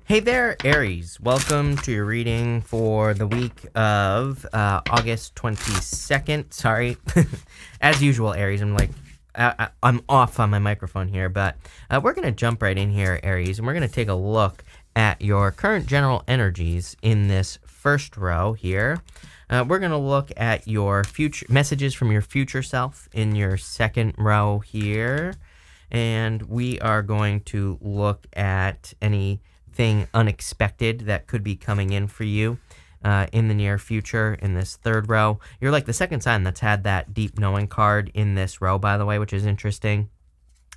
Hey there, Aries. Welcome to your reading for the week of August 22nd. Sorry. As usual, Aries, I'm off on my microphone here, but we're going to jump right in here, Aries, and we're going to take a look at your current general energies in this first row here. We're going to look at your future messages from your future self in your second row here, and we are going to look at anything unexpected that could be coming in for you in the near future in this third row. You're like the second sign that's had that deep knowing card in this row, by the way, which is interesting.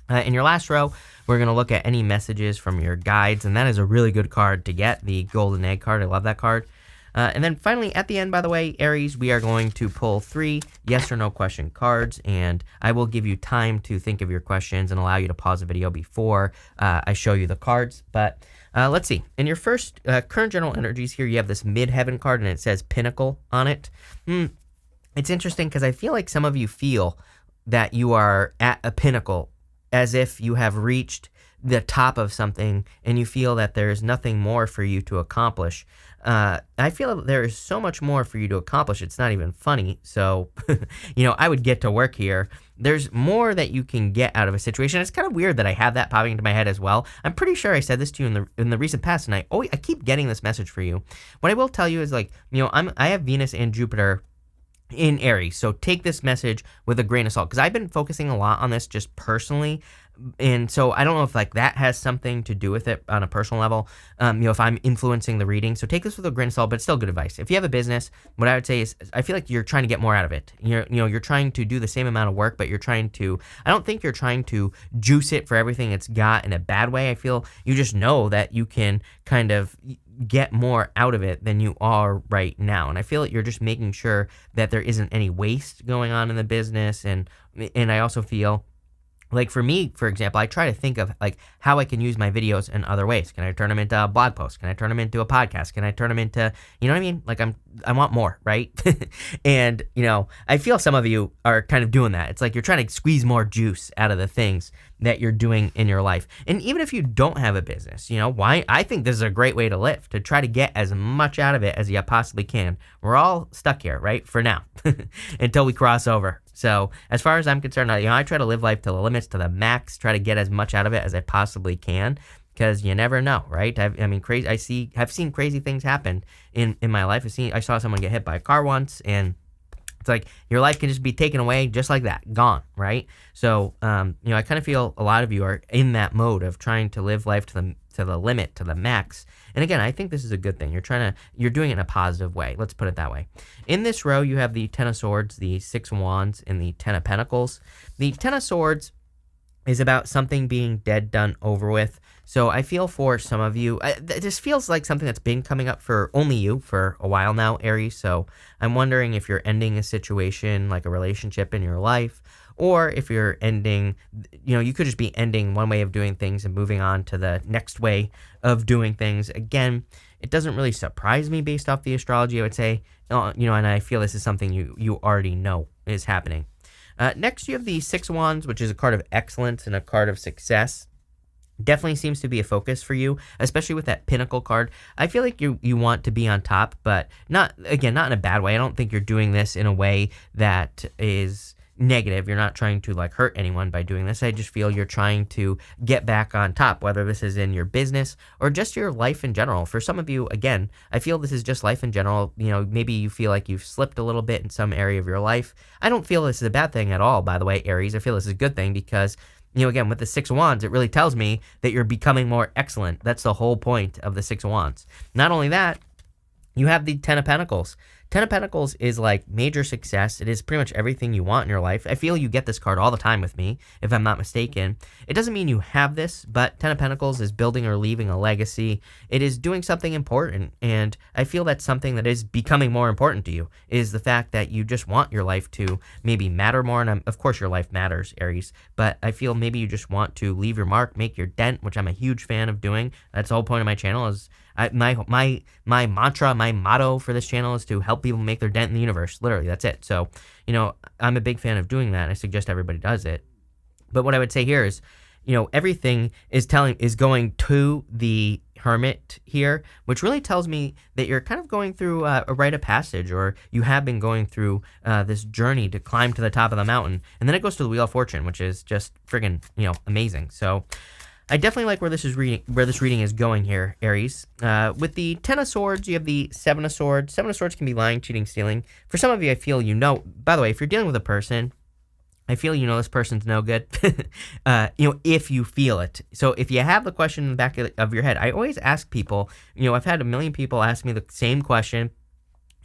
In your last row, we're going to look at any messages from your guides, and that is a really good card to get, the golden egg card. I love that card. And then finally, at the end, by the way, Aries, we are going to pull 3 yes or no question cards, and I will give you time to think of your questions and allow you to pause the video before I show you the cards. But let's see. In your first current general energies here, you have this midheaven card, and it says Pinnacle on it. It's interesting because I feel like some of you feel that you are at a pinnacle, as if you have reached the top of something and you feel that there is nothing more for you to accomplish. I feel that there is so much more for you to accomplish. It's not even funny. So, I would get to work here. There's more that you can get out of a situation. It's kind of weird that I have that popping into my head as well. I'm pretty sure I said this to you in the recent past, and I keep getting this message for you. What I will tell you is I have Venus and Jupiter in Aries, so take this message with a grain of salt, because I've been focusing a lot on this just personally, and so I don't know if that has something to do with it on a personal level, if I'm influencing the reading. So take this with a grain of salt, but it's still good advice. If you have a business, what I would say is I feel like you're trying to get more out of it. You're trying to do the same amount of work, but I don't think you're trying to juice it for everything it's got in a bad way. I feel you just know that you can kind of get more out of it than you are right now. And I feel like you're just making sure that there isn't any waste going on in the business. And I also feel like, for me, for example, I try to think of how I can use my videos in other ways. Can I turn them into a blog post? Can I turn them into a podcast? Can I turn them into, you know what I mean? I want more, right? And, I feel some of you are kind of doing that. It's like you're trying to squeeze more juice out of the things that you're doing in your life. And even if you don't have a business, why? I think this is a great way to live, to try to get as much out of it as you possibly can. We're all stuck here, right? For now, until we cross over. So as far as I'm concerned, I try to live life to the limits, to the max, try to get as much out of it as I possibly can, because you never know, right? I've seen crazy things happen in my life. I saw someone get hit by a car once, and it's like your life can just be taken away just like that, gone, right? So, I kind of feel a lot of you are in that mode of trying to live life to the limit, to the max. And again, I think this is a good thing. You're doing it in a positive way. Let's put it that way. In this row, you have the Ten of Swords, the Six of Wands, and the Ten of Pentacles. The Ten of Swords is about something being dead, done, over with. So I feel for some of you, this feels like something that's been coming up for only you for a while now, Aries. So I'm wondering if you're ending a situation, like a relationship in your life, or if you're ending, you could just be ending one way of doing things and moving on to the next way of doing things. Again, it doesn't really surprise me based off the astrology, I would say, and I feel this is something you already know is happening. Next, you have the Six of Wands, which is a card of excellence and a card of success. Definitely seems to be a focus for you, especially with that Pinnacle card. I feel like you want to be on top, but not in a bad way. I don't think you're doing this in a way that is negative. You're not trying to hurt anyone by doing this. I just feel you're trying to get back on top, whether this is in your business or just your life in general. For some of you, again, I feel this is just life in general. Maybe you feel like you've slipped a little bit in some area of your life. I don't feel this is a bad thing at all, by the way, Aries. I feel this is a good thing because again, with the Six of Wands, it really tells me that you're becoming more excellent. That's the whole point of the Six of Wands. Not only that, you have the Ten of Pentacles. Ten of Pentacles is like major success. It is pretty much everything you want in your life. I feel you get this card all the time with me, if I'm not mistaken. It doesn't mean you have this, but Ten of Pentacles is building or leaving a legacy. It is doing something important, and I feel that's something that is becoming more important to you, is the fact that you just want your life to maybe matter more, and of course your life matters, Aries, but I feel maybe you just want to leave your mark, make your dent, which I'm a huge fan of doing. That's the whole point of my channel. Is my mantra, my motto for this channel is to help people make their dent in the universe. Literally, that's it. So, I'm a big fan of doing that. I suggest everybody does it. But what I would say here is, everything is going to the Hermit here, which really tells me that you're kind of going through a rite of passage, or you have been going through this journey to climb to the top of the mountain. And then it goes to the Wheel of Fortune, which is just friggin', amazing. So I definitely like where this reading is going here, Aries. With the Ten of Swords, you have the Seven of Swords. Seven of Swords can be lying, cheating, stealing. For some of you, I feel by the way, if you're dealing with a person, I feel this person's no good, if you feel it. So if you have the question in the back of your head, I always ask people, I've had a million people ask me the same question.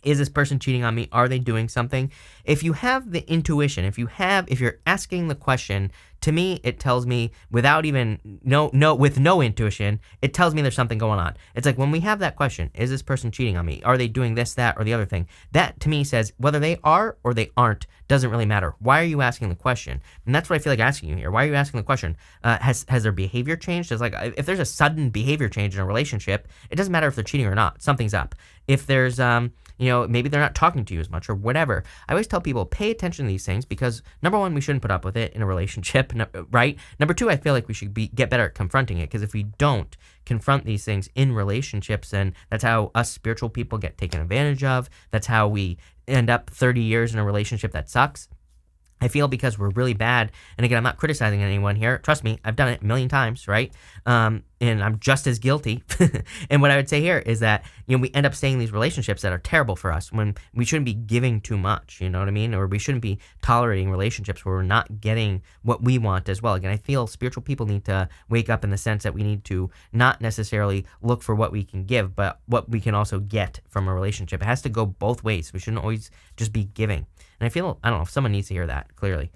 Is this person cheating on me? Are they doing something? If you have the intuition, if you're asking the question, to me, it tells me with no intuition, it tells me there's something going on. It's like when we have that question, is this person cheating on me? Are they doing this, that, or the other thing? That to me says whether they are or they aren't doesn't really matter. Why are you asking the question? And that's what I feel like asking you here. Why are you asking the question? Has their behavior changed? It's like if there's a sudden behavior change in a relationship, it doesn't matter if they're cheating or not. Something's up. If there's maybe they're not talking to you as much or whatever. I always tell people, pay attention to these things because, number one, we shouldn't put up with it in a relationship, right? Number two, I feel like we should get better at confronting it because if we don't confront these things in relationships, then that's how us spiritual people get taken advantage of. That's how we end up 30 years in a relationship that sucks. I feel because we're really bad, and again, I'm not criticizing anyone here. Trust me, I've done it a million times, right? And I'm just as guilty. And what I would say here is that, we end up staying in these relationships that are terrible for us when we shouldn't be giving too much, you know what I mean? Or we shouldn't be tolerating relationships where we're not getting what we want as well. Again, I feel spiritual people need to wake up in the sense that we need to not necessarily look for what we can give, but what we can also get from a relationship. It has to go both ways. We shouldn't always just be giving. And I don't know if someone needs to hear that, clearly.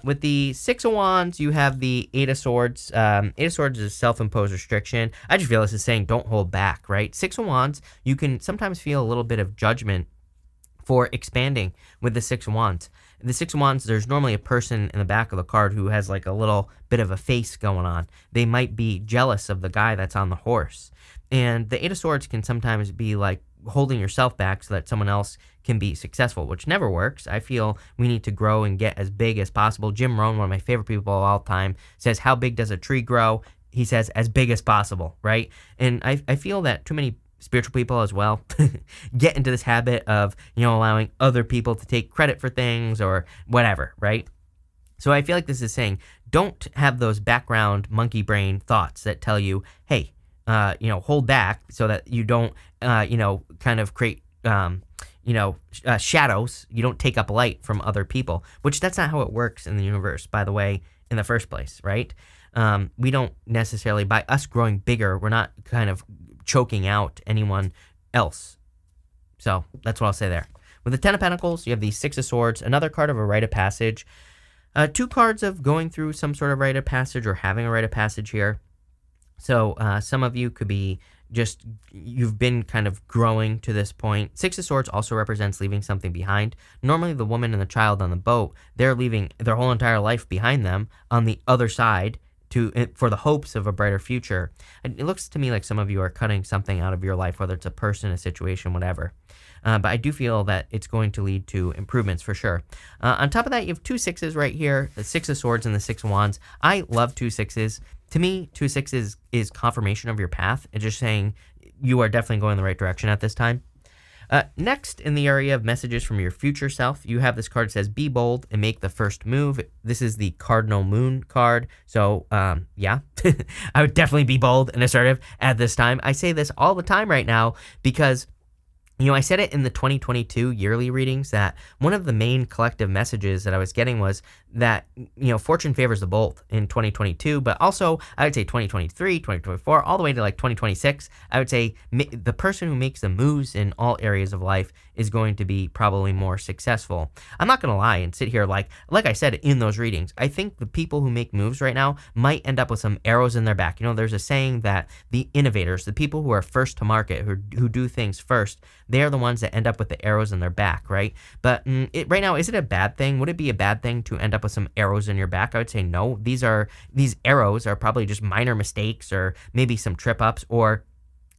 With the Six of Wands, you have the Eight of Swords. Eight of Swords is a self-imposed restriction. I just feel this is saying don't hold back, right? Six of Wands, you can sometimes feel a little bit of judgment for expanding with the Six of Wands. The Six of Wands, there's normally a person in the back of the card who has like a little bit of a face going on. They might be jealous of the guy that's on the horse. And the Eight of Swords can sometimes be like holding yourself back so that someone else can be successful, which never works. I feel we need to grow and get as big as possible. Jim Rohn, one of my favorite people of all time, says, how big does a tree grow? He says, as big as possible, right? And I feel that too many spiritual people as well get into this habit of, allowing other people to take credit for things or whatever, right? So I feel like this is saying, don't have those background monkey brain thoughts that tell you, hey, hold back so that you don't, kind of create, shadows. You don't take up light from other people, which that's not how it works in the universe, by the way, in the first place, right? We don't necessarily, by us growing bigger, we're not kind of choking out anyone else. So that's what I'll say there. With the Ten of Pentacles, you have the Six of Swords, another card of a rite of passage. Two cards of going through some sort of rite of passage or having a rite of passage here. So some of you could be you've been kind of growing to this point. Six of Swords also represents leaving something behind. Normally the woman and the child on the boat, they're leaving their whole entire life behind them on the other side for the hopes of a brighter future. It looks to me like some of you are cutting something out of your life, whether it's a person, a situation, whatever. But I do feel that it's going to lead to improvements for sure. On top of that, you have two sixes right here, the Six of Swords and the Six of Wands. I love two sixes. To me, two sixes is confirmation of your path. It's just saying you are definitely going in the right direction at this time. Next, in the area of messages from your future self, you have this card that says, be bold and make the first move. This is the Cardinal Moon card. So, yeah, I would definitely be bold and assertive at this time. I say this all the time right now because I said it in the 2022 yearly readings that one of the main collective messages that I was getting was that, fortune favors the bold in 2022, but also I would say 2023, 2024, all the way to like 2026. I would say the person who makes the moves in all areas of life is going to be probably more successful. I'm not going to lie and sit here like I said in those readings. I think the people who make moves right now might end up with some arrows in their back. There's a saying that the innovators, the people who are first to market, who do things first, they're the ones that end up with the arrows in their back, right? But right now, is it a bad thing? Would it be a bad thing to end up with some arrows in your back? I would say no. These arrows are probably just minor mistakes or maybe some trip ups. Or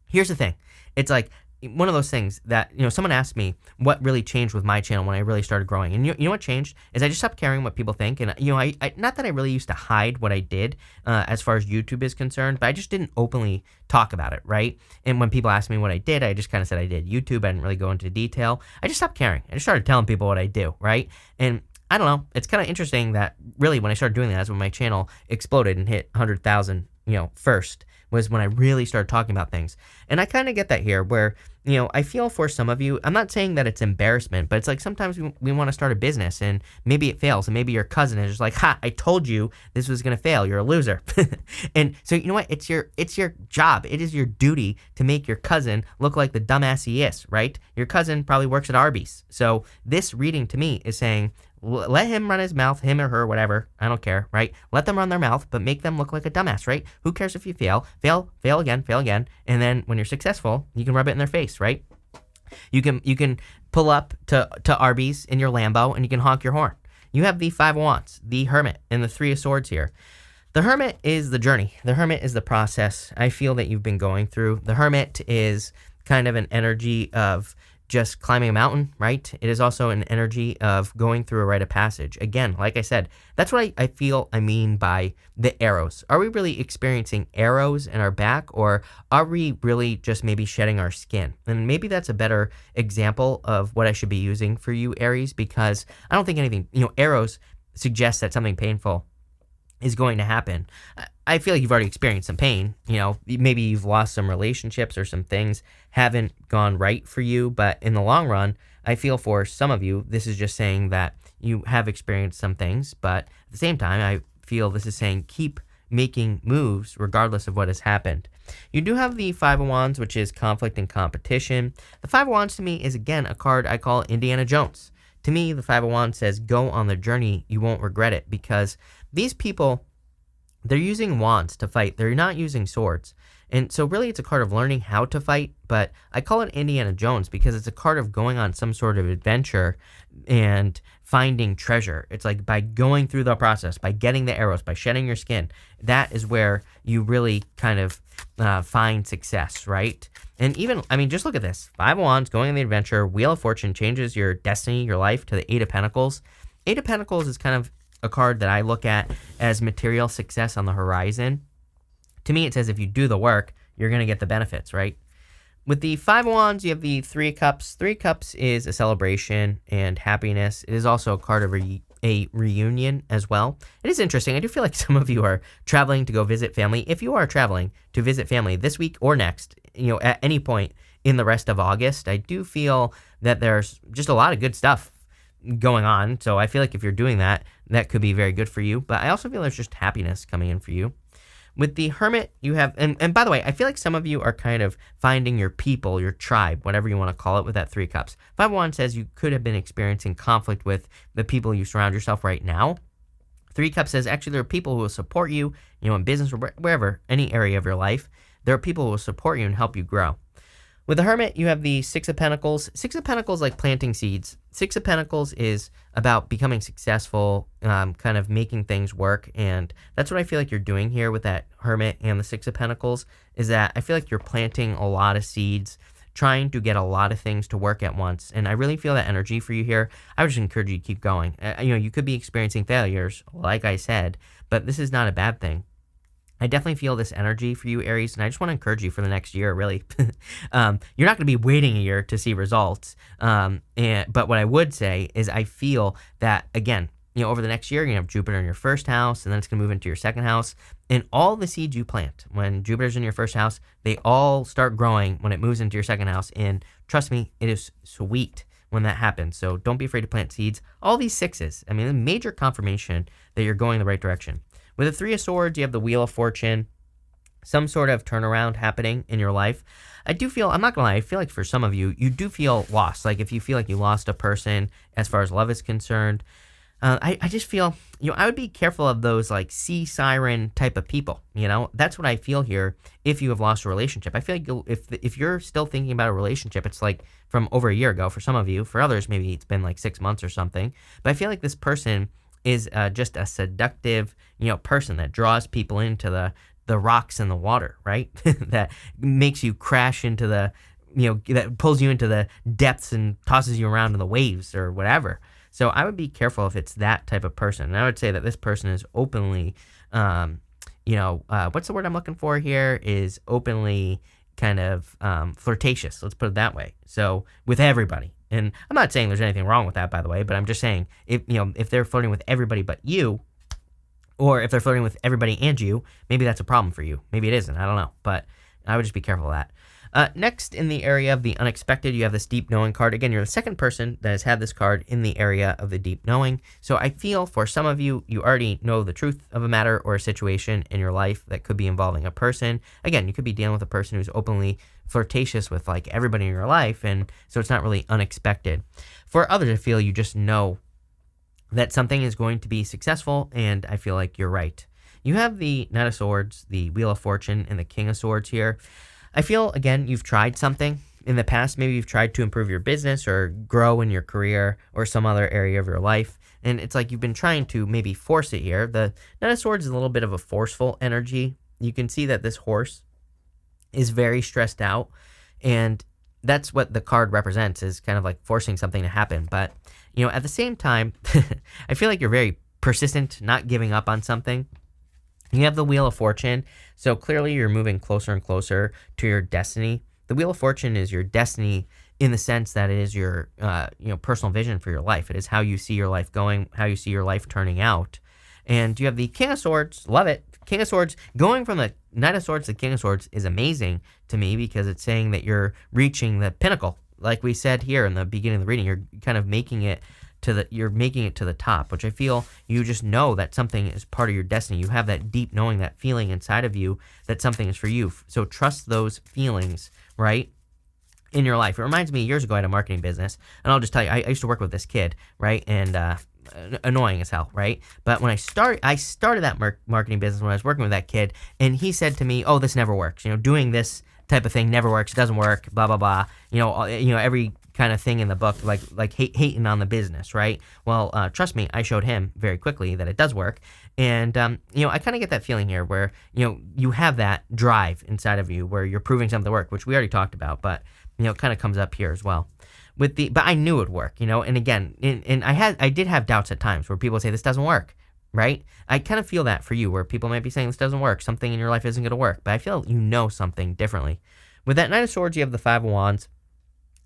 here's the thing. It's like one of those things that, someone asked me what really changed with my channel when I really started growing. And you know what changed is I just stopped caring what people think. And, I not that I really used to hide what I did as far as YouTube is concerned, but I just didn't openly talk about it, right? And when people asked me what I did, I just kind of said I did YouTube. I didn't really go into detail. I just stopped caring. I just started telling people what I do, right? And I don't know. It's kind of interesting that really when I started doing that is when my channel exploded and hit 100,000, first was when I really started talking about things. And I kind of get that here where, I feel for some of you, I'm not saying that it's embarrassment, but it's like sometimes we want to start a business and maybe it fails and maybe your cousin is just like, ha, I told you this was going to fail. You're a loser. And so you know what? It's your job. It is your duty to make your cousin look like the dumbass he is, right? Your cousin probably works at Arby's. So this reading to me is saying, let him run his mouth, him or her, whatever. I don't care, right? Let them run their mouth, but make them look like a dumbass, right? Who cares if you fail? Fail again. And then when you're successful, you can rub it in their face, right? You can pull up to Arby's in your Lambo and you can honk your horn. You have the Five of Wands, the Hermit, and the Three of Swords here. The Hermit is the journey. The Hermit is the process I feel that you've been going through. The Hermit is kind of an energy of just climbing a mountain, right? It is also an energy of going through a rite of passage. Again, like I said, that's what I feel I mean by the arrows. Are we really experiencing arrows in our back, or are we really just maybe shedding our skin? And maybe that's a better example of what I should be using for you, Aries, because I don't think anything, arrows suggest that something painful is going to happen. I feel like you've already experienced some pain. Maybe you've lost some relationships or some things haven't gone right for you. But in the long run, I feel for some of you, this is just saying that you have experienced some things. But at the same time, I feel this is saying keep making moves regardless of what has happened. You do have the Five of Wands, which is conflict and competition. The Five of Wands to me is, again, a card I call Indiana Jones. To me, the Five of Wands says, go on the journey. You won't regret it, because these people, they're using wands to fight. They're not using swords. And so really it's a card of learning how to fight, but I call it Indiana Jones because it's a card of going on some sort of adventure and finding treasure. It's like by going through the process, by getting the arrows, by shedding your skin, that is where you really kind of find success, right? And even, just look at this. Five of Wands, going on the adventure, Wheel of Fortune changes your destiny, your life, to the Eight of Pentacles. Eight of Pentacles is kind of a card that I look at as material success on the horizon. To me, it says if you do the work, you're going to get the benefits, right? With the Five of Wands, you have the Three of Cups. Three of Cups is a celebration and happiness. It is also a card of a reunion as well. It is interesting. I do feel like some of you are traveling to go visit family. If you are traveling to visit family this week or next, at any point in the rest of August, I do feel that there's just a lot of good stuff going on. So I feel like if you're doing that, that could be very good for you. But I also feel there's just happiness coming in for you. With the Hermit, you have, and by the way, I feel like some of you are kind of finding your people, your tribe, whatever you want to call it, with that Three of Cups. Five of Wands says you could have been experiencing conflict with the people you surround yourself right now. Three of Cups says actually there are people who will support you, in business or wherever, any area of your life. There are people who will support you and help you grow. With the Hermit, you have the Six of Pentacles. Six of Pentacles, like planting seeds. Six of Pentacles is about becoming successful, kind of making things work. And that's what I feel like you're doing here with that Hermit and the Six of Pentacles, is that I feel like you're planting a lot of seeds, trying to get a lot of things to work at once. And I really feel that energy for you here. I would just encourage you to keep going. You could be experiencing failures, like I said, but this is not a bad thing. I definitely feel this energy for you, Aries, and I just want to encourage you for the next year, really. You're not going to be waiting a year to see results, but what I would say is I feel that, again, over the next year, you're going to have Jupiter in your first house, and then it's going to move into your second house, and all the seeds you plant, when Jupiter's in your first house, they all start growing when it moves into your second house, and trust me, it is sweet when that happens. So don't be afraid to plant seeds. All these sixes, a major confirmation that you're going the right direction. With the Three of Swords, you have the Wheel of Fortune, some sort of turnaround happening in your life. I do feel, I'm not going to lie, I feel like for some of you, you do feel lost. Like if you feel like you lost a person as far as love is concerned, I just feel, I would be careful of those like sea siren type of people. That's what I feel here if you have lost a relationship. I feel like if you're still thinking about a relationship, it's like from over a year ago for some of you. For others, maybe it's been like 6 months or something. But I feel like this person is just a seductive, person that draws people into the rocks and the water, right? That makes you crash into the that pulls you into the depths and tosses you around in the waves or whatever. So I would be careful if it's that type of person. And I would say that this person is openly, what's the word I'm looking for here? Is openly kind of flirtatious. Let's put it that way. So with everybody. And I'm not saying there's anything wrong with that, by the way, but I'm just saying if they're flirting with everybody but you, or if they're flirting with everybody and you, maybe that's a problem for you. Maybe it isn't. I don't know. But I would just be careful of that. Next, in the area of the unexpected, you have this deep knowing card. Again, you're the second person that has had this card in the area of the deep knowing. So I feel for some of you, you already know the truth of a matter or a situation in your life that could be involving a person. Again, you could be dealing with a person who's openly flirtatious with like everybody in your life, and so it's not really unexpected. For others, I feel you just know that something is going to be successful, and I feel like you're right. You have the Knight of Swords, the Wheel of Fortune, and the King of Swords here. I feel, again, you've tried something in the past. Maybe you've tried to improve your business or grow in your career or some other area of your life. And it's like you've been trying to maybe force it here. The Knight of Swords is a little bit of a forceful energy. You can see that this horse is very stressed out. And that's what the card represents, is kind of like forcing something to happen. But, at the same time, I feel like you're very persistent, not giving up on something. You have the Wheel of Fortune, so clearly you're moving closer and closer to your destiny. The Wheel of Fortune is your destiny in the sense that it is your personal vision for your life. It is how you see your life going, how you see your life turning out. And you have the King of Swords. Love it. King of Swords, going from the Knight of Swords to King of Swords is amazing to me because it's saying that you're reaching the pinnacle. Like we said here in the beginning of the reading, you're kind of making it to the top, which I feel you just know that something is part of your destiny. You have that deep knowing, that feeling inside of you that something is for you. So trust those feelings, right, in your life. It reminds me, years ago I had a marketing business, and I'll just tell you, I used to work with this kid, right, and annoying as hell, right? But when I started that marketing business when I was working with that kid, and he said to me, "Oh, this never works. Doing this type of thing never works. It doesn't work. Blah blah blah. Every kind of thing in the book, like hating on the business, right? Well, trust me, I showed him very quickly that it does work, and I kind of get that feeling here where you have that drive inside of you where you're proving something to work, which we already talked about, but it kind of comes up here as well. But I knew it would work, and again, and I did have doubts at times where people say this doesn't work, right? I kind of feel that for you, where people might be saying this doesn't work, something in your life isn't going to work, but I feel something differently. With that Knight of Swords, you have the Five of Wands.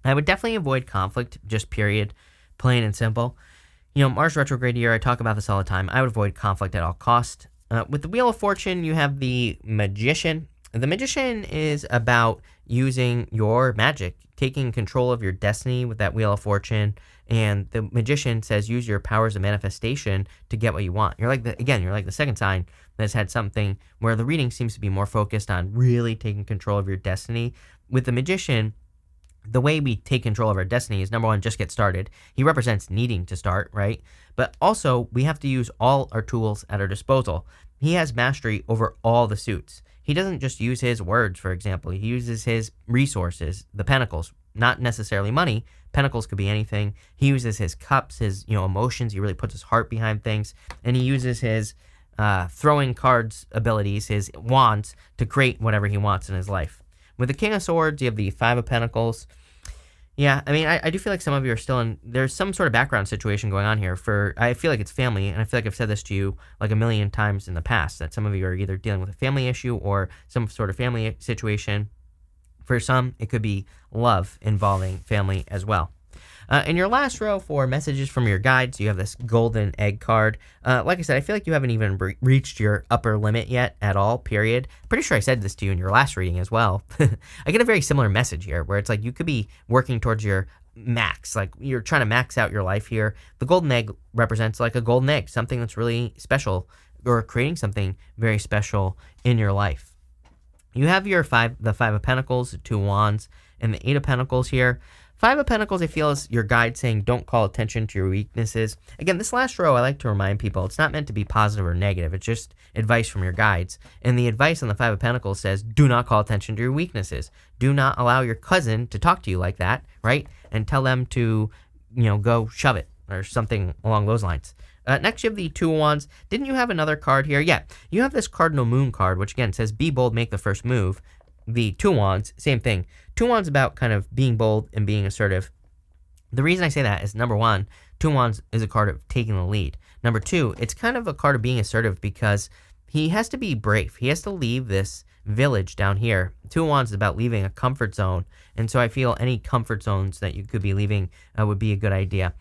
I would definitely avoid conflict, just period, plain and simple. Mars retrograde year, I talk about this all the time. I would avoid conflict at all cost. With the Wheel of Fortune, you have the Magician. The Magician is about using your magic, taking control of your destiny with that Wheel of Fortune. And the Magician says use your powers of manifestation to get what you want. You're like the second sign that's had something where the reading seems to be more focused on really taking control of your destiny. With the Magician, the way we take control of our destiny is, number one, just get started. He represents needing to start, right? But also, we have to use all our tools at our disposal. He has mastery over all the suits. He doesn't just use his words, for example. He uses his resources, the pentacles, not necessarily money. Pentacles could be anything. He uses his cups, his emotions. He really puts his heart behind things. And he uses his throwing cards abilities, his wands, to create whatever he wants in his life. With the King of Swords, you have the Five of Pentacles. Yeah, I mean, I do feel like some of you are still in, there's some sort of background situation going on here I feel like it's family, and I feel like I've said this to you like a million times in the past, that some of you are either dealing with a family issue or some sort of family situation. For some, it could be love involving family as well. In your last row for messages from your guides, you have this golden egg card. Like I said, I feel like you haven't even reached your upper limit yet at all, period. Pretty sure I said this to you in your last reading as well. I get a very similar message here where it's like you could be working towards your max, like you're trying to max out your life here. The golden egg represents like a golden egg, something that's really special, or creating something very special in your life. You have the Five of Pentacles, the Two Wands, and the Eight of Pentacles here. Five of Pentacles, I feel, is your guide saying don't call attention to your weaknesses. Again, this last row, I like to remind people, it's not meant to be positive or negative. It's just advice from your guides. And the advice on the Five of Pentacles says do not call attention to your weaknesses. Do not allow your cousin to talk to you like that, right? And tell them to, go shove it or something along those lines. Next, you have the Two of Wands. Didn't you have another card here? Yeah, you have this Cardinal Moon card, which again says be bold, make the first move. the Two of Wands, same thing. Two of Wands about kind of being bold and being assertive. The reason I say that is, number one, Two of Wands is a card of taking the lead. Number two, it's kind of a card of being assertive because he has to be brave. He has to leave this village down here. Two of Wands is about leaving a comfort zone, and so I feel any comfort zones that you could be leaving would be a good idea.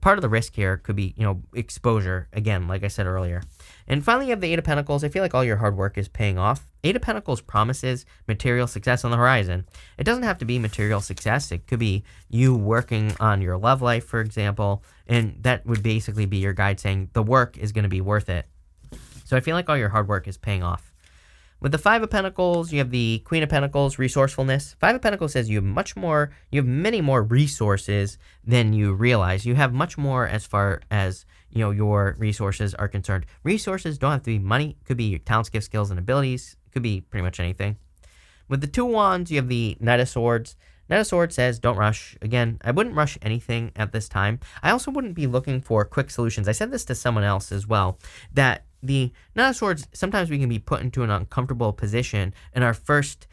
Part of the risk here could be, exposure, again, like I said earlier. And finally, you have the Eight of Pentacles. I feel like all your hard work is paying off. Eight of Pentacles promises material success on the horizon. It doesn't have to be material success. It could be you working on your love life, for example, and that would basically be your guide saying the work is going to be worth it. So I feel like all your hard work is paying off. With the Five of Pentacles, you have the Queen of Pentacles, resourcefulness. Five of Pentacles says you have many more resources than you realize. You have much more as far as, your resources are concerned. Resources don't have to be money. It could be your talents, gifts, skills, and abilities. It could be pretty much anything. With the Two of Wands, you have the Knight of Swords. Knight of Swords says don't rush. Again, I wouldn't rush anything at this time. I also wouldn't be looking for quick solutions. I said this to someone else as well, that the Knight of Swords, sometimes we can be put into an uncomfortable position, and our first,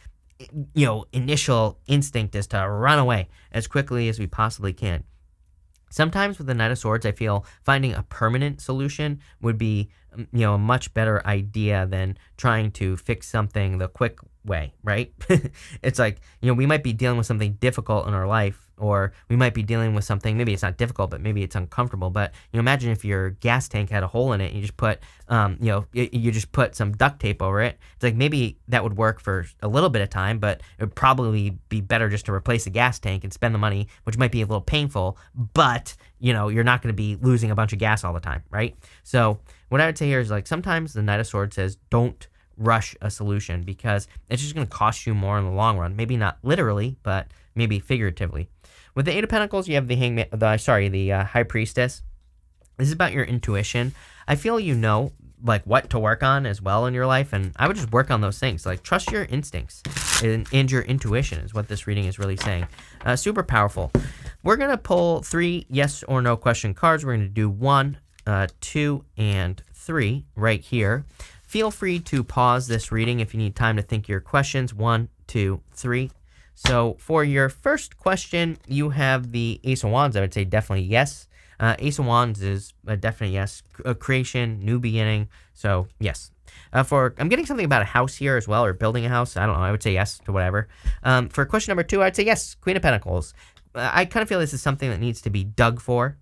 initial instinct is to run away as quickly as we possibly can. Sometimes with the Knight of Swords, I feel finding a permanent solution would be, a much better idea than trying to fix something the quick way, right? It's like, we might be dealing with something difficult in our life, or we might be dealing with something, maybe it's not difficult, but maybe it's uncomfortable. But imagine if your gas tank had a hole in it, and you just put, you just put some duct tape over it. It's like maybe that would work for a little bit of time, but it would probably be better just to replace the gas tank and spend the money, which might be a little painful, but you're not going to be losing a bunch of gas all the time, right? So what I would say here is, like, sometimes the Knight of Swords says don't rush a solution because it's just going to cost you more in the long run. Maybe not literally, but maybe figuratively. With the Eight of Pentacles, you have the High Priestess. This is about your intuition. I feel like what to work on as well in your life, and I would just work on those things. Like, trust your instincts and your intuition is what this reading is really saying. Super powerful. We're going to pull 3 yes or no question cards. We're going to do 1, 2, and 3 right here. Feel free to pause this reading if you need time to think your questions. 1, 2, 3. So for your first question, you have the Ace of Wands. I would say definitely yes. Ace of Wands is a definite yes. A creation, new beginning. So yes. I'm getting something about a house here as well, or building a house. I don't know. I would say yes to whatever. For question number 2, I'd say yes. Queen of Pentacles. I kind of feel this is something that needs to be dug for.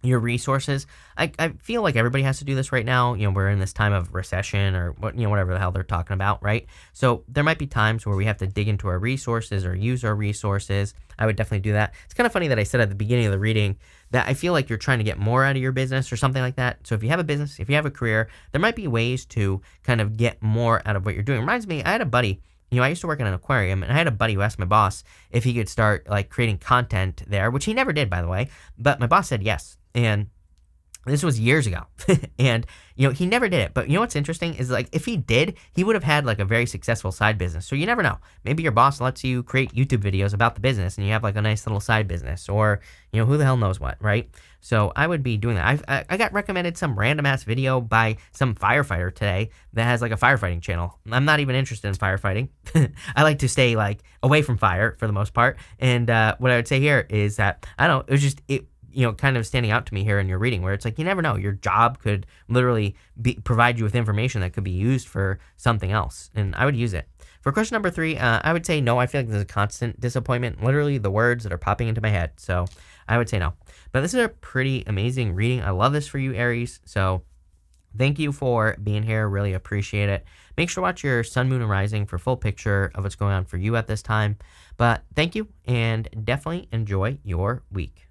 Your resources. I feel like everybody has to do this right now. We're in this time of recession or whatever the hell they're talking about, right? So there might be times where we have to dig into our resources or use our resources. I would definitely do that. It's kind of funny that I said at the beginning of the reading that I feel like you're trying to get more out of your business or something like that. So if you have a business, if you have a career, there might be ways to kind of get more out of what you're doing. It reminds me, I had a buddy. I used to work in an aquarium, and I had a buddy who asked my boss if he could start creating content there, which he never did, by the way. But my boss said yes. And this was years ago. And, he never did it. But what's interesting is, if he did, he would have had a very successful side business. So you never know. Maybe your boss lets you create YouTube videos about the business and you have a nice little side business, or, who the hell knows what, right? So I would be doing that. I got recommended some random ass video by some firefighter today that has a firefighting channel. I'm not even interested in firefighting. I like to stay away from fire for the most part. And what I would say here is that, I don't know, it was just, kind of standing out to me here in your reading, where it's you never know. Your job could literally provide you with information that could be used for something else, and I would use it. For question number 3, I would say no. I feel like there's a constant disappointment, literally the words that are popping into my head, so I would say no. But this is a pretty amazing reading. I love this for you, Aries, so thank you for being here. Really appreciate it. Make sure to watch your sun, moon, and rising for full picture of what's going on for you at this time. But thank you, and definitely enjoy your week.